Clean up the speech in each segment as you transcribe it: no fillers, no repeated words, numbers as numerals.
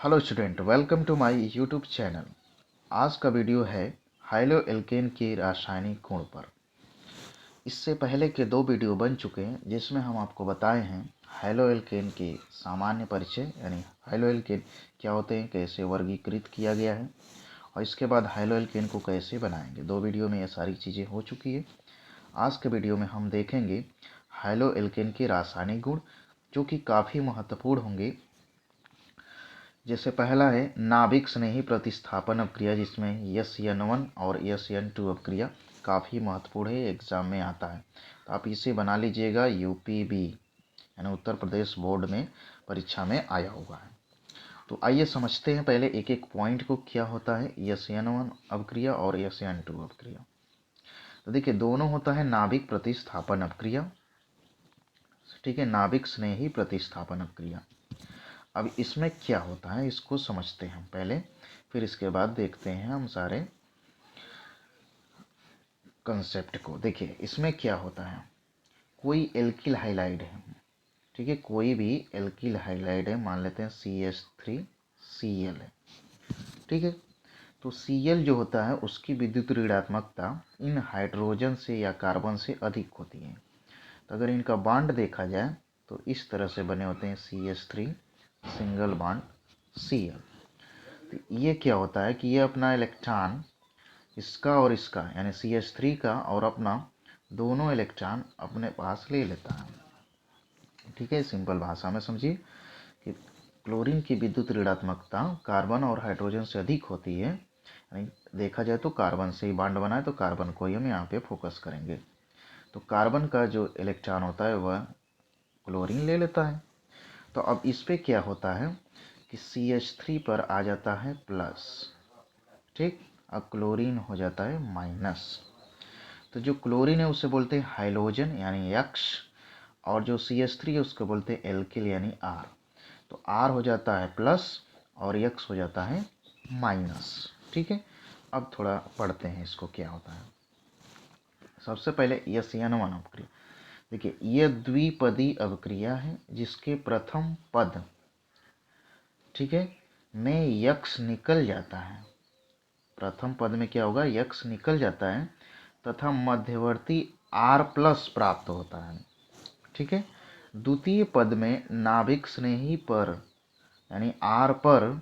Hello student, welcome to my YouTube channel. आज का video है हाइलो एल्केन के रासायनिक गुण पर। इससे पहले के दो वीडियो बन चुके हैं जिसमें हम आपको बताए हैं हाइलो एल्केन के सामान्य परिचय, यानी हाइलो एल्केन क्या होते हैं, कैसे वर्गीकृत किया गया है, और इसके बाद हाइलो एल्केन को कैसे बनाएंगे। दो वीडियो में ये सारी चीज़ें हो चुकी है। आज के वीडियो में हम देखेंगे हाइलो एल्केन के रासायनिक गुण, जो कि काफ़ी महत्वपूर्ण होंगे। जैसे पहला है नाभिक स्नेही प्रतिस्थापन अपक्रिया, जिसमें SN1 और SN2 अपक्रिया काफ़ी महत्वपूर्ण है, एग्जाम में आता है, तो आप इसे बना लीजिएगा। UPB यानी उत्तर प्रदेश बोर्ड में परीक्षा में आया हुआ है। तो आइए समझते हैं पहले एक एक पॉइंट को, क्या होता है SN1 अपक्रिया और SN2 अपक्रिया। तो देखिए, दोनों होता है नाभिक प्रतिस्थापन अपक्रिया, ठीक है, नाभिक स्नेही प्रतिस्थापन अपक्रिया। अब इसमें क्या होता है इसको समझते हैं हम पहले, फिर इसके बाद देखते हैं हम सारे कंसेप्ट को। देखिए इसमें क्या होता है, कोई एल्किल हाइलाइड है, ठीक है, कोई भी एल्किल हाइलाइड है, मान लेते हैं CH3Cl है, ठीक है। तो Cl जो होता है उसकी विद्युत ऋणात्मकता इन हाइड्रोजन से या कार्बन से अधिक होती है। तो अगर इनका बॉन्ड देखा जाए तो इस तरह से बने होते हैं CH3 सिंगल बॉन्ड Cl। तो ये क्या होता है कि ये अपना इलेक्ट्रॉन इसका और इसका यानी CH3 का और अपना दोनों इलेक्ट्रॉन अपने पास ले लेता है, ठीक है। सिंपल भाषा में समझिए कि क्लोरीन की विद्युत ऋणात्मकता कार्बन और हाइड्रोजन से अधिक होती है, यानी देखा जाए तो कार्बन से ही बॉन्ड बना है, तो कार्बन को ही हम यहाँ पे फोकस करेंगे। तो कार्बन का जो इलेक्ट्रॉन होता है वह क्लोरीन ले लेता है। तो अब इस पे क्या होता है कि CH3 पर आ जाता है प्लस, ठीक, अब क्लोरीन हो जाता है माइनस। तो जो क्लोरीन है उसे बोलते हैं हाइलोजन यानी X, और जो CH3 है उसको बोलते हैं एल्किल यानी R। तो R हो जाता है प्लस और X हो जाता है माइनस, ठीक है। अब थोड़ा पढ़ते हैं इसको क्या होता है। सबसे पहले SN1 अपक्रिया। देखिए यह द्विपदी अवक्रिया है जिसके प्रथम पद, ठीक है, में X निकल जाता है। प्रथम पद में क्या होगा, X निकल जाता है तथा मध्यवर्ती R प्लस प्राप्त होता है, ठीक है। द्वितीय पद में नाभिक स्नेही पर यानी R पर,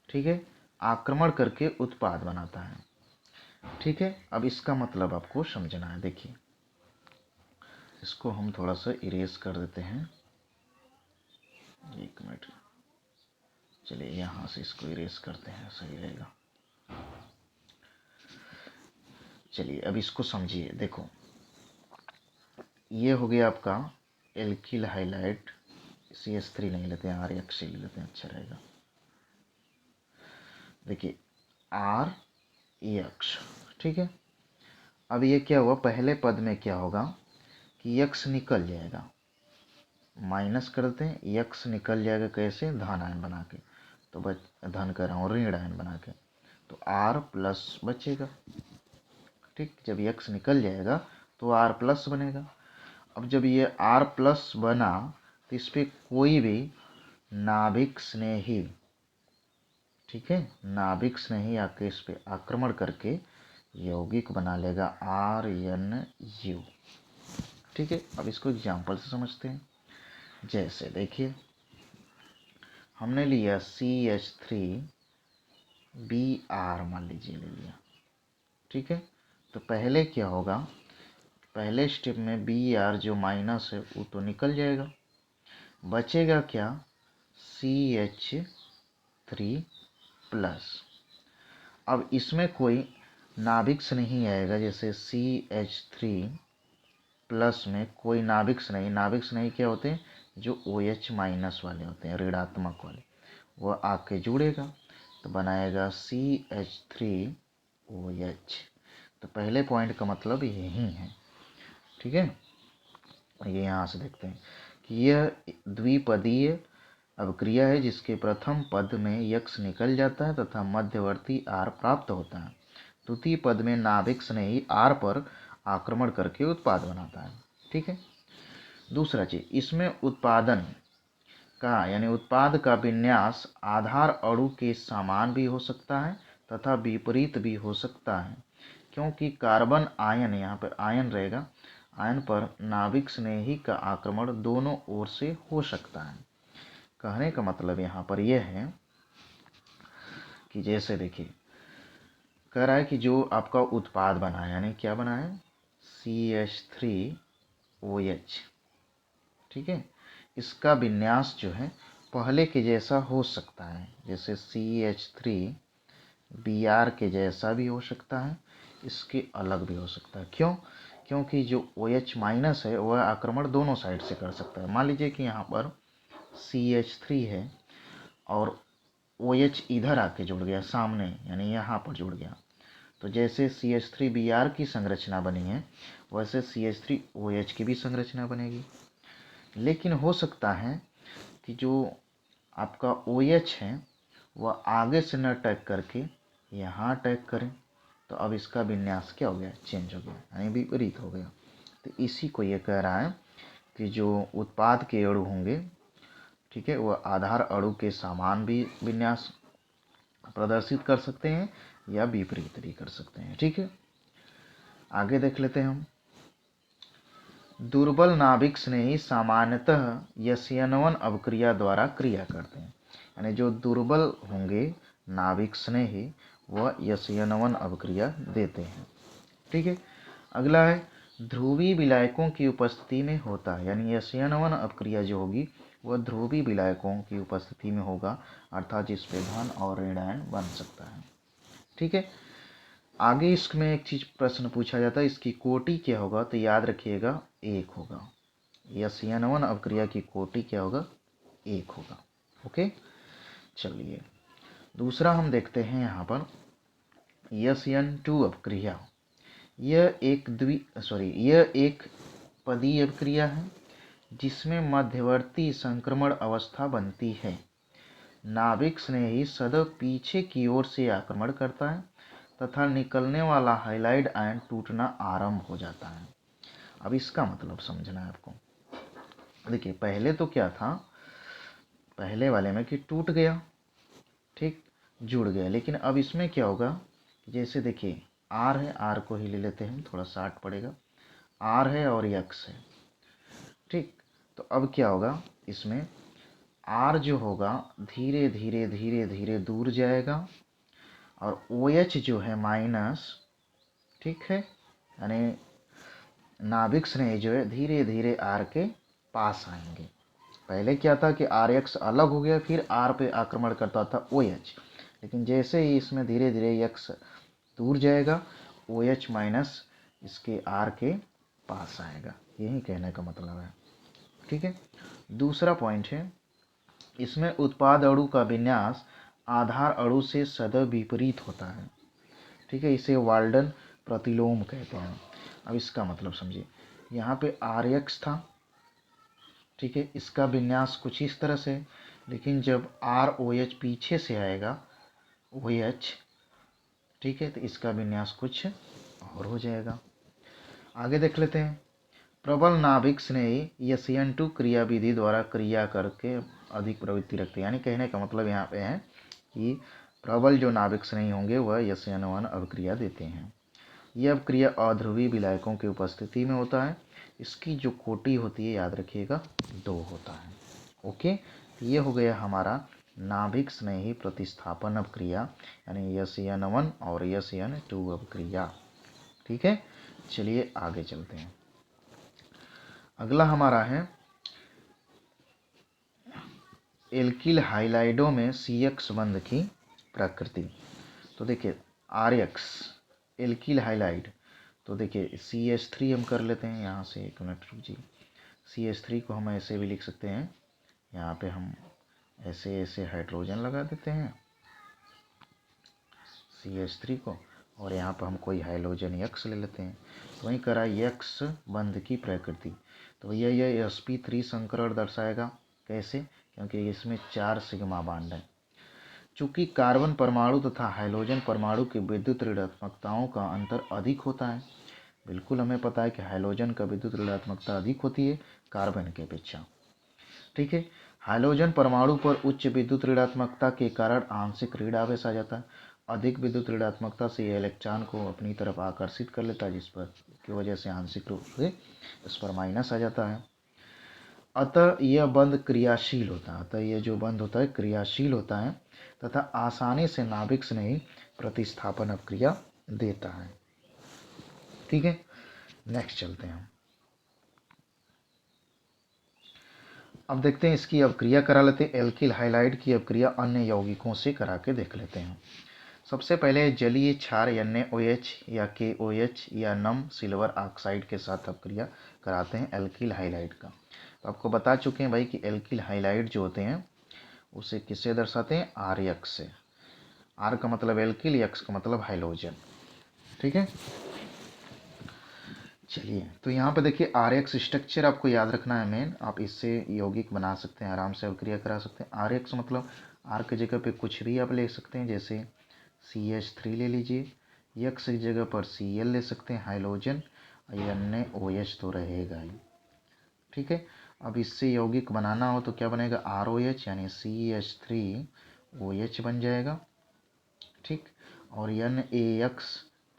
ठीक है, आक्रमण करके उत्पाद बनाता है, ठीक है। अब इसका मतलब आपको समझना है। देखिए इसको हम थोड़ा सा इरेज कर देते हैं, एक मिनट, चलिए यहाँ से इसको इरेज करते हैं, सही रहेगा। चलिए अब इसको समझिए। देखो ये हो गया आपका एल्किल हाइलाइट, CH3 नहीं लेते हैं, RX ले लेते हैं, अच्छा रहेगा। देखिए RX, ठीक है। अब ये क्या हुआ, पहले पद में क्या होगा कि X निकल जाएगा, माइनस करते हैं, X निकल जाएगा कैसे, धन आयन बना के, तो धन कर रहा हूँ, ऋण आयन बना के, तो R प्लस बचेगा, ठीक। जब X निकल जाएगा तो R प्लस बनेगा। अब जब ये R प्लस बना तो इस पर कोई भी नाभिक स्नेही, ठीक है, नाभिक स्नेही आके इस पे आक्रमण करके यौगिक बना लेगा RNU, ठीक है। अब इसको एग्जाम्पल से समझते हैं। जैसे देखिए हमने लिया CH3Br, मान लीजिए ले लिया, ठीक है। तो पहले क्या होगा, पहले स्टेप में Br जो माइनस है वो तो निकल जाएगा, बचेगा क्या, CH3 प्लस। अब इसमें कोई नाभिक से नहीं आएगा, जैसे CH3 प्लस में कोई नाभिक से नहीं, नाभिक से नहीं क्या होते हैं, जो OH माइनस वाले होते हैं, ऋणात्मक वाले, वह आके जुड़ेगा तो बनाएगा CH3OH। तो पहले पॉइंट का मतलब यही है, ठीक है। ये यहाँ से देखते हैं कि यह द्विपदीय अवक्रिया है जिसके प्रथम पद में X निकल जाता है तथा मध्यवर्ती R प्राप्त होता है। द्वितीय पद में नाभिक स्नेही R पर आक्रमण करके उत्पाद बनाता है, ठीक है। दूसरा चीज, इसमें उत्पादन का यानी उत्पाद का विन्यास आधार अणु के समान भी हो सकता है तथा विपरीत भी हो सकता है, क्योंकि कार्बन आयन, यहाँ पर आयन रहेगा, आयन पर नाभिक स्नेही का आक्रमण दोनों ओर से हो सकता है। कहने का मतलब यहाँ पर यह है कि जैसे देखिए कह रहा है कि जो आपका उत्पाद बना है, यानी क्या बना है, CH3OH, ठीक है, इसका विन्यास जो है पहले के जैसा हो सकता है, जैसे CH3Br के जैसा भी हो सकता है, इसके अलग भी हो सकता है। क्यों? क्योंकि जो OH माइनस है वह आक्रमण दोनों साइड से कर सकता है। मान लीजिए कि यहाँ पर CH3 है और OH इधर आके जुड़ गया सामने, यानी यहाँ पर जुड़ गया, तो जैसे CH3Br की संरचना बनी है वैसे CH3OH की भी संरचना बनेगी। लेकिन हो सकता है कि जो आपका OH है वह आगे से न अटैक करके यहाँ अटैक करें, तो अब इसका विन्यास क्या हो गया, चेंज हो गया, यानी विपरीत हो गया। तो इसी को ये कह रहा है कि जो उत्पाद के अणु होंगे, ठीक है, वह आधार अणु के समान भी विन्यास प्रदर्शित कर सकते हैं या विपरीत भी कर सकते हैं। ठीक है, आगे देख लेते हैं हम। दुर्बल नाभिक स्नेही सामान्यतः यस्यनवन अवक्रिया द्वारा क्रिया करते हैं, यानी जो दुर्बल होंगे नाभिक स्नेही वह यस्यनवन अवक्रिया देते हैं। ठीक है, अगला है ध्रुवीय विलायकों की उपस्थिति में होता है, यानी यस्यनवन अवक्रिया जो होगी वह ध्रुवीय विलायकों की उपस्थिति में होगा, अर्थात जिस पे धन और ऋण आयन बन सकता है। ठीक है, आगे इसमें एक चीज प्रश्न पूछा जाता है, इसकी कोटि क्या होगा, तो याद रखिएगा 1 होगा। यस्यनवन अवक्रिया की कोटि क्या होगा, 1 होगा। ओके, चलिए दूसरा हम देखते हैं यहाँ पर यस्यन2 अवक्रिया। यह एक पदीय अवक्रिया है जिसमें मध्यवर्ती संक्रमण अवस्था बनती है। नाभिक स्नेही सदैव पीछे की ओर से आक्रमण करता है तथा निकलने वाला हाइलाइड आयन टूटना आरंभ हो जाता है। अब इसका मतलब समझना है आपको। देखिए पहले तो क्या था, पहले वाले में कि टूट गया, ठीक, जुड़ गया, लेकिन अब इसमें क्या होगा, जैसे देखिए आर है, आर को ही ले लेते हैं हम, थोड़ा शार्ट पड़ेगा, आर है और यक्स है, ठीक, तो अब क्या होगा, इसमें आर जो होगा धीरे धीरे धीरे धीरे दूर जाएगा और OH जो है माइनस, ठीक है, यानी नाभिक स्नेही जो है धीरे धीरे आर के पास आएंगे। पहले क्या था कि RX अलग हो गया, फिर आर पे आक्रमण करता था OH, लेकिन जैसे ही इसमें धीरे धीरे यक्स दूर जाएगा OH माइनस इसके आर के पास आएगा, यही कहने का मतलब है। ठीक है, दूसरा पॉइंट है, इसमें उत्पाद अणु का विन्यास आधार अणु से सदैव विपरीत होता है। ठीक है, इसे वाल्डन प्रतिलोम कहते हैं। अब इसका मतलब समझिए, यहाँ पे RX था, ठीक है, इसका विन्यास कुछ इस तरह से, लेकिन जब ROH पीछे से आएगा OH, ठीक है, तो इसका विन्यास कुछ और हो जाएगा। आगे देख लेते हैं, प्रबल नाभिक स्नेही यस्यन2 क्रिया विधि द्वारा क्रिया करके अधिक प्रवृत्ति रखते हैं, यानी कहने का मतलब यहाँ पे है कि प्रबल जो नाभिक स्नेही होंगे वह यस्यन1 अवक्रिया देते हैं। यह अवक्रिया अध्रुवीय विलायकों की उपस्थिति में होता है। इसकी जो कोटि होती है याद रखिएगा 2 होता है। ओके, तो ये हो गया हमारा नाभिक स्नेही प्रतिस्थापन अवक्रिया, यानी यस्यन1 और यस्यन2 अवक्रिया। ठीक है, चलिए आगे चलते हैं। अगला हमारा है एल्किल हाइलाइडों में CX बंध की प्रकृति। तो देखिए RX एल्किल हाइलाइड, तो देखिए CH3 हम कर लेते हैं, यहाँ से एक मिनट रुकिए, CH3 को हम ऐसे भी लिख सकते हैं, यहाँ पे हम ऐसे ऐसे हाइड्रोजन लगा देते हैं CH3 को, और यहाँ पर हम कोई हाइड्रोजन X ले लेते हैं, तो वहीं करा X बंध की प्रकृति। तो यह sp3 संकरण दर्शाएगा, कैसे, क्योंकि इसमें 4 सिग्मा बांड है। चूंकि कार्बन परमाणु तथा हाइड्रोजन परमाणु की विद्युत ऋणात्मकताओं का अंतर अधिक होता है, बिल्कुल हमें पता है कि हाइड्रोजन का विद्युत ऋणात्मकता अधिक होती है कार्बन के अपेक्षा। ठीक है, हाइड्रोजन परमाणु पर उच्च विद्युत ऋणात्मकता के कारण आंशिक ऋण आवेश आ जाता है। अधिक विद्युत ऋणात्मकता से यह इलेक्ट्रॉन को अपनी तरफ आकर्षित कर लेता है, जिस पर की वजह से आंशिक रूप से इस पर माइनस आ जाता है। अतः यह बंध क्रियाशील होता है, अतः यह जो बंध होता है क्रियाशील होता है तथा आसानी से नाभिक से नहीं प्रतिस्थापन अभिक्रिया देता है। ठीक है, नेक्स्ट चलते हैं। अब देखते हैं इसकी अभिक्रिया करा लेते हैं। एल्किल हाइलाइड की अभिक्रिया अन्य यौगिकों से करा के देख लेते हैं। सबसे पहले जलीय क्षार NaOH या KOH या नम सिल्वर ऑक्साइड के साथ अभिक्रिया कराते हैं एल्किल हाइलाइड का। तो आपको बता चुके हैं भाई कि एल्किल हाइलाइड जो होते हैं उसे किससे दर्शाते हैं, RX से। R का मतलब एल्किल, X का मतलब हाइड्रोजन। ठीक है, चलिए तो यहाँ पे देखिए RX स्ट्रक्चर आपको याद रखना है मेन। आप इससे यौगिक बना सकते हैं, आराम से अभिक्रिया करा सकते हैं। RX मतलब R की जगह पे कुछ भी आप ले सकते हैं, जैसे CH3 ले लीजिए, X की जगह पर Cl ले सकते हैं हाइड्रोजन, NaOH तो रहेगा ही। ठीक है, अब इससे यौगिक बनाना हो तो क्या बनेगा, ROH यानी CH3OH बन जाएगा। ठीक, और NaX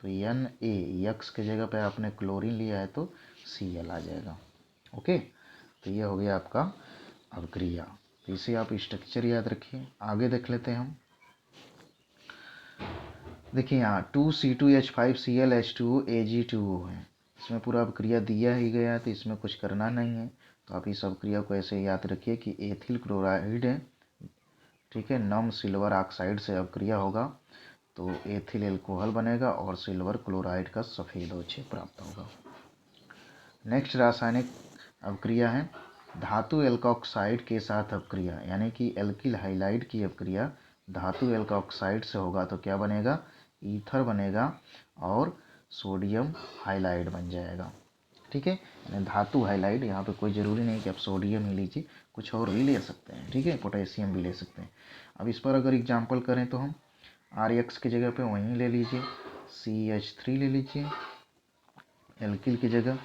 तो NaX की जगह पे आपने क्लोरीन लिया है तो Cl आ जाएगा। ओके, तो ये हो गया आपका अभिक्रिया। तो इसे आप स्ट्रक्चर याद रखिए। आगे देख लेते हैं हम। देखिए यहाँ 2C2H5Cl Ag2O है, इसमें पूरा अभिक्रिया दिया ही गया है तो इसमें कुछ करना नहीं है। तो आप इस अभिक्रिया को ऐसे याद रखिए कि एथिल क्लोराइड है, ठीक है, नम सिल्वर ऑक्साइड से अभिक्रिया होगा तो एथिल एल्कोहल बनेगा और सिल्वर क्लोराइड का सफ़ेद अवक्षय प्राप्त होगा। नेक्स्ट रासायनिक अभिक्रिया है धातु एल्कोक्साइड के साथ अभिक्रिया, यानी कि एल्किल हाइलाइड की अभिक्रिया धातु एल्कोक्साइड से होगा तो क्या बनेगा, ईथर बनेगा और सोडियम हाइलाइड बन जाएगा। ठीक है, यानी धातु हाइलाइड, यहाँ पे कोई ज़रूरी नहीं कि आप सोडियम ही लीजिए, कुछ और भी ले सकते हैं। ठीक है, पोटेशियम भी ले सकते हैं। अब इस पर अगर एग्जांपल करें तो हम RX की जगह पे वहीं ले लीजिए CH3 ले लीजिए एल्किल की जगह,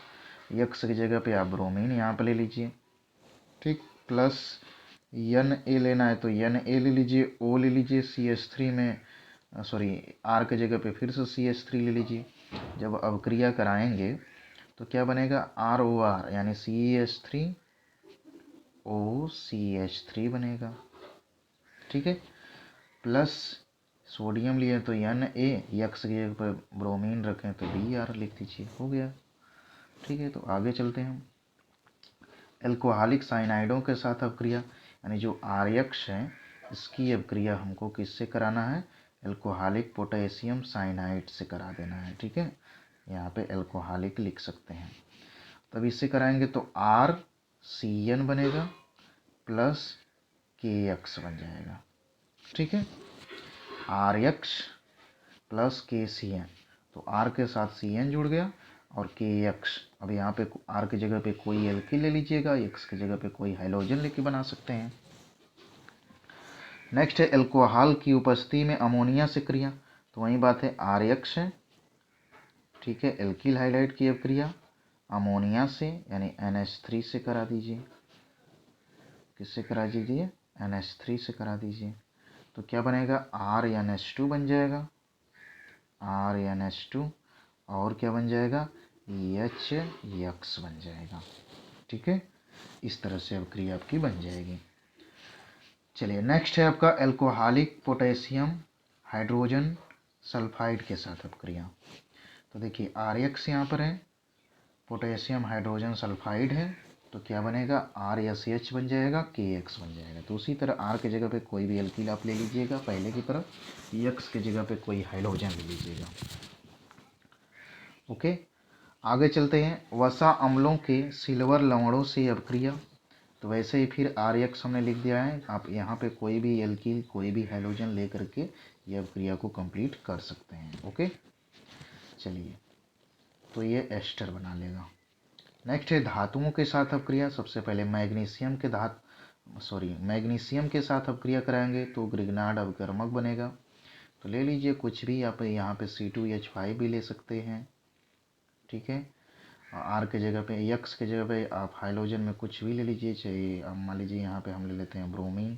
X की जगह पे आप ब्रोमीन यहाँ पे ले लीजिए। ठीक, प्लस Na लेना है तो Na ले लीजिए, O ले लीजिए, CH3 में सॉरी R की जगह पे फिर से CH3 ले लीजिए। जब अभिक्रिया कराएंगे तो क्या बनेगा, ROR यानी CH3OCH3 बनेगा। ठीक है, प्लस सोडियम लिए तो Na, X की जगह पर ब्रोमीन रखें तो Br लिख दीजिए, हो गया। ठीक है, तो आगे चलते हैं हम। एल्कोहलिक साइनाइडों के साथ अभिक्रिया, यानी जो RX है इसकी अभिक्रिया हमको किससे कराना है, एल्कोहलिक पोटेशियम साइनाइड से करा देना है। ठीक है, यहाँ पे एल्कोहलिक लिख सकते हैं। तब इससे कराएंगे तो RCN बनेगा प्लस KX बन जाएगा। ठीक है, RX प्लस KCN, तो R के साथ CN जुड़ गया और KX। अब यहाँ पे R की जगह पे कोई एल्किल ले लीजिएगा, X की जगह पे कोई हाइड्रोजन लेके बना सकते हैं। नेक्स्ट है एल्कोहल की उपस्थिति में अमोनिया से क्रिया, तो वही बात है RX है। ठीक है, एल्किल हाइलाइड की अभिक्रिया अमोनिया से यानी NH3 से करा दीजिए। किससे करा दीजिए, NH3 से करा दीजिए। तो क्या बनेगा, RNH2 बन जाएगा, RNH2 और क्या बन जाएगा, HX बन जाएगा। ठीक है, इस तरह से अभिक्रिया आपकी बन जाएगी। चलिए नेक्स्ट है आपका एल्कोहलिक पोटेशियम हाइड्रोजन सल्फाइड के साथ अभिक्रिया। तो देखिए RX यहाँ पर है, पोटेशियम हाइड्रोजन सल्फाइड है, तो क्या बनेगा, RSH बन जाएगा, KX बन जाएगा। तो उसी तरह R की जगह पे कोई भी एल्किल आप ले लीजिएगा पहले की तरह, X की जगह पे कोई हाइड्रोजन ले लीजिएगा। ओके, आगे चलते हैं। वसा अम्लों के सिल्वर लवणों से अभिक्रिया, तो वैसे ही फिर RX हमने लिख दिया है, आप यहाँ पे कोई भी एल्किल कोई भी हाइड्रोजन ले करके ये अभिक्रिया को कंप्लीट कर सकते हैं। ओके, चलिए तो ये एस्टर बना लेगा। नेक्स्ट है धातुओं के साथ अभिक्रिया। सबसे पहले मैग्नीशियम के साथ अभिक्रिया कराएंगे तो ग्रिग्नार्ड अभिकर्मक बनेगा। तो ले लीजिए कुछ भी, आप यहाँ पे C2H5 भी ले सकते हैं। ठीक है, आर के जगह पे, एक्स के जगह पे आप हाइड्रोजन में कुछ भी ले लीजिए, चाहे अब मान लीजिए यहाँ पे हम ले लेते हैं ब्रोमीन,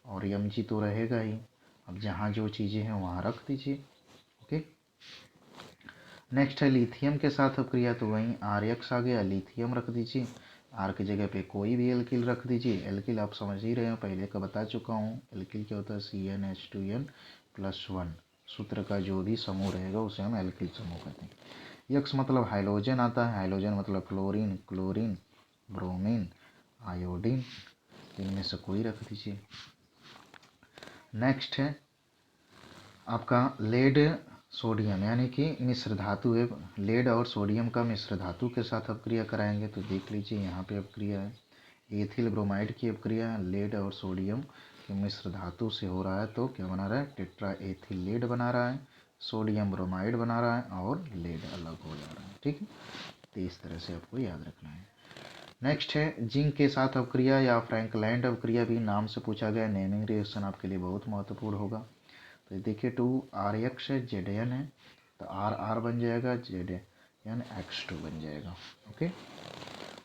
और Mg तो रहेगा ही। अब जहाँ जो चीज़ें हैं वहाँ रख दीजिए। ओके, नेक्स्ट है लिथियम के साथ क्रिया, तो वहीं RX आ गया, लिथियम रख दीजिए। आर की जगह पे कोई भी एल्किल रख दीजिए। एल्किल आप समझ ही रहे हैं, पहले का बता चुका हूँ। एल्किल क्या होता है, CnH2n+1 सूत्र का जो भी समूह रहेगा उसे हम एल्किल समूह कहते हैं। यक्स मतलब हाइड्रोजन आता है, हाइड्रोजन मतलब क्लोरीन, क्लोरीन, ब्रोमीन, आयोडीन, इनमें से कोई रख दीजिए। नेक्स्ट है आपका लेड सोडियम, यानी कि मिश्र धातु है। लेड और सोडियम का मिश्र धातु के साथ अपक्रिया कराएंगे, तो देख लीजिए यहाँ पे अपक्रिया है, एथिल ब्रोमाइड की अपक्रिया लेड और सोडियम के मिश्र धातु से हो रहा है। तो क्या बना रहा है, टेट्रा एथिल लेड बना रहा है, सोडियम ब्रोमाइड बना रहा है और लेड अलग हो जा रहा है। ठीक है, तो इस तरह से आपको याद रखना है। नेक्स्ट है जिंक के साथ अपक्रिया या फ्रैंकलैंड अपक्रिया, भी नाम से पूछा गया। नेमिंग रिएक्शन आपके लिए बहुत महत्वपूर्ण होगा। तो देखिए 2RX है, ZN है, तो RR बन जाएगा, ZNX2 बन जाएगा। ओके,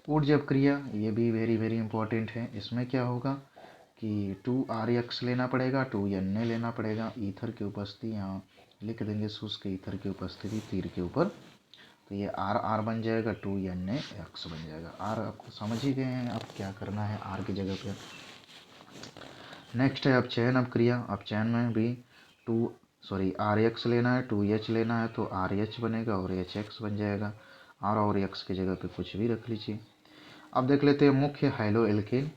ऊर्ज अपक्रिया ये भी वेरी वेरी इंपॉर्टेंट है। इसमें क्या होगा कि 2RX लेना पड़ेगा, 2Na लेना पड़ेगा, ईथर की उपस्थिति यहाँ लिख देंगे, शुष्क ईथर की उपस्थिति तीर के ऊपर, तो ये RR बन जाएगा, 2NaX बन जाएगा। R आपको समझ ही गए हैं अब क्या करना है R की जगह पर। नेक्स्ट है अपचयन अपक्रिया। अपचयन में भी RX लेना है, 2H लेना है, तो RH बनेगा और HX बन जाएगा। R और X की जगह पे कुछ भी रख लीजिए। अब देख लेते हैं मुख्य हाइलो एल्केन।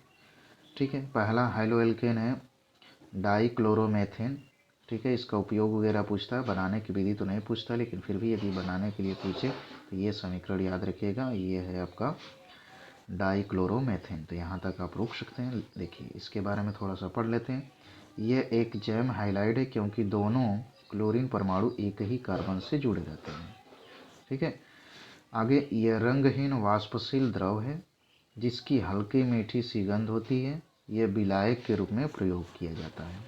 ठीक है, पहला हाइलो एल्केन है डाइक्लोरोमेथेन। ठीक है, इसका उपयोग वगैरह पूछता है, बनाने की विधि तो नहीं पूछता, लेकिन फिर भी यदि बनाने के लिए पूछे तो ये समीकरण याद रखिएगा। ये है आपका डाइक्लोरोमेथेन। तो यहाँ तक आप रुक सकते हैं। देखिए इसके बारे में थोड़ा सा पढ़ लेते हैं। यह एक जैम हाइलाइड है क्योंकि दोनों क्लोरीन परमाणु एक ही कार्बन से जुड़े रहते हैं। ठीक है, आगे यह रंगहीन वाष्पशील द्रव है जिसकी हल्की मीठी सी गंध होती है। यह विलायक के रूप में प्रयोग किया जाता है।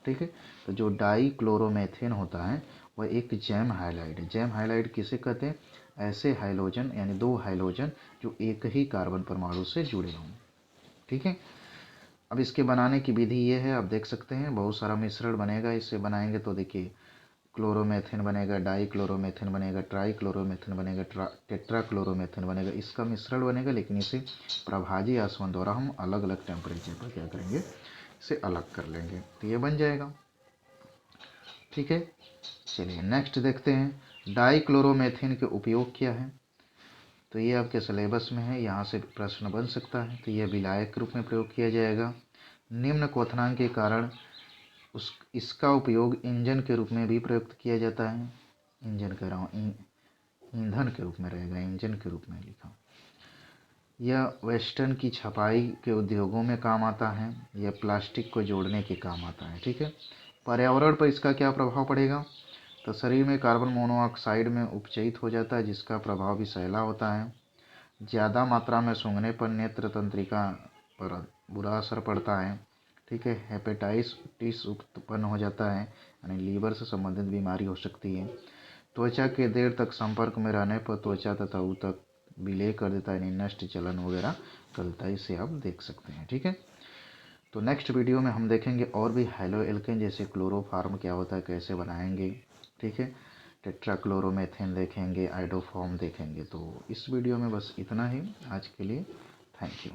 ठीक है, तो जो डाइक्लोरोमेथेन होता है वह एक जैम हाइलाइड है। जैम हाइलाइड किसे कहते हैं, ऐसे हाइड्रोजन यानी दो हाइड्रोजन जो एक ही कार्बन परमाणु से जुड़े हों। ठीक है, अब इसके बनाने की विधि ये है, आप देख सकते हैं बहुत सारा मिश्रण बनेगा। इससे बनाएंगे तो देखिए क्लोरोमेथेन बनेगा, डाइक्लोरोमेथेन बनेगा, ट्राइक्लोरोमेथेन बनेगा, टेट्राक्लोरोमेथेन बनेगा, इसका मिश्रण बनेगा। लेकिन इसे प्रभाजी आसवन द्वारा हम अलग अलग टेम्परेचर पर क्या करेंगे, इसे अलग कर लेंगे, तो ये बन जाएगा। ठीक है, चलिए नेक्स्ट देखते हैं डाइक्लोरोमेथेन के उपयोग क्या है। तो ये आपके सिलेबस में है, यहाँ से प्रश्न बन सकता है। तो यह विलायक के रूप में प्रयोग किया जाएगा। निम्न क्वथनांक के कारण इसका उपयोग इंजन के रूप में भी प्रयुक्त किया जाता है। इंजन कह रहा हूँ, ईंधन के रूप में रहेगा, इंजन के रूप में लिखा। यह वेस्टर्न की छपाई के उद्योगों में काम आता है। यह प्लास्टिक को जोड़ने के काम आता है। ठीक है, पर्यावरण पर इसका क्या प्रभाव पड़ेगा, तो शरीर में कार्बन मोनोऑक्साइड में उपचयित हो जाता है जिसका प्रभाव भी सैला होता है। ज़्यादा मात्रा में सूंघने पर नेत्र तंत्रिका पर बुरा असर पड़ता है। ठीक है, हेपेटाइटिस उत्पन्न हो जाता है, यानी लीवर से संबंधित बीमारी हो सकती है। त्वचा के देर तक संपर्क में रहने पर त्वचा तथा ऊतक विलय कर देता है, यानी नष्ट चलन वगैरह करता है। इसे आप देख सकते हैं। ठीक है, तो नेक्स्ट वीडियो में हम देखेंगे और भी हाइलो एल्केन, जैसे क्लोरोफार्म क्या होता है, कैसे बनाएंगे। ठीक है, टेट्राक्लोरोमेथेन देखेंगे, आइडोफॉर्म देखेंगे। तो इस वीडियो में बस इतना ही आज के लिए। Thank you.